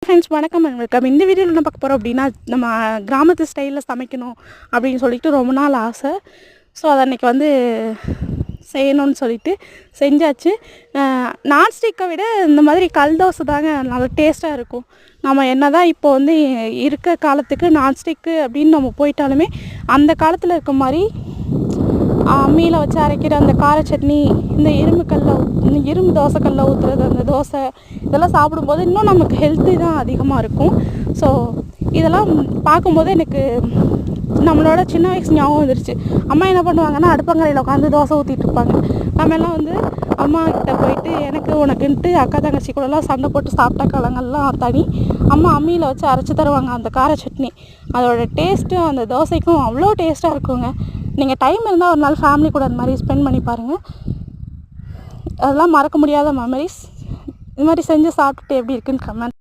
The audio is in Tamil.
ஃப்ரெண்ட்ஸ், வணக்கம் அண்ட் வெல்கம். இந்த வீடியோவில் என்ன பார்க்க போகிறோம் அப்படின்னா, நம்ம கிராமத்து ஸ்டைலில் சமைக்கணும் அப்படின்னு சொல்லிட்டு ரொம்ப நாள் ஆசை. ஸோ அதை அன்றைக்கி வந்து செய்யணும்னு சொல்லிட்டு செஞ்சாச்சு. நான்ஸ்டிக்கை விட இந்த மாதிரி கல் தோசை தாங்க நல்லா டேஸ்ட்டாக இருக்கும். நம்ம என்ன தான் இப்போ வந்து இருக்க காலத்துக்கு நான்ஸ்டிக்கு அப்படின்னு நம்ம போயிட்டாலுமே அந்த காலத்தில் இருக்க மாதிரி அம்மியில் வச்சு அரைக்கிற அந்த கார சட்னி, இந்த இரும்பு தோசைக்கல்ல ஊற்றுறது அந்த தோசை, இதெல்லாம் சாப்பிடும்போது இன்னும் நமக்கு ஹெல்த்தி தான் அதிகமாக இருக்கும். ஸோ இதெல்லாம் பார்க்கும்போது எனக்கு நம்மளோட சின்ன வயசு ஞாபகம் வந்துருச்சு. அம்மா என்ன பண்ணுவாங்கன்னா, அடுப்பங்கரையில் உட்காந்து தோசை ஊற்றிட்டு இருப்பாங்க. நம்ம எல்லாம் வந்து அம்மா கிட்ட போயிட்டு எனக்கு உனக்குன்ட்டு அக்கா தங்கச்சி கூடலாம் சண்டை போட்டு சாப்பிட்ட காலங்கள்லாம் தனி. அம்மா அம்மியில் வச்சு அரைச்சி தருவாங்க அந்த கார சட்னி. அதோட டேஸ்ட்டும் அந்த தோசைக்கும் அவ்வளோ டேஸ்ட்டாக இருக்குங்க. நீங்கள் டைம் இருந்தால் ஒரு நாள் ஃபேமிலி கூட அந்த மாதிரி ஸ்பெண்ட் பண்ணி பாருங்கள். அதெல்லாம் மறக்க முடியாத மெமரிஸ். இது மாதிரி செஞ்சு சாப்பிட்டுட்டு எப்படி இருக்குன்னு கமெண்ட்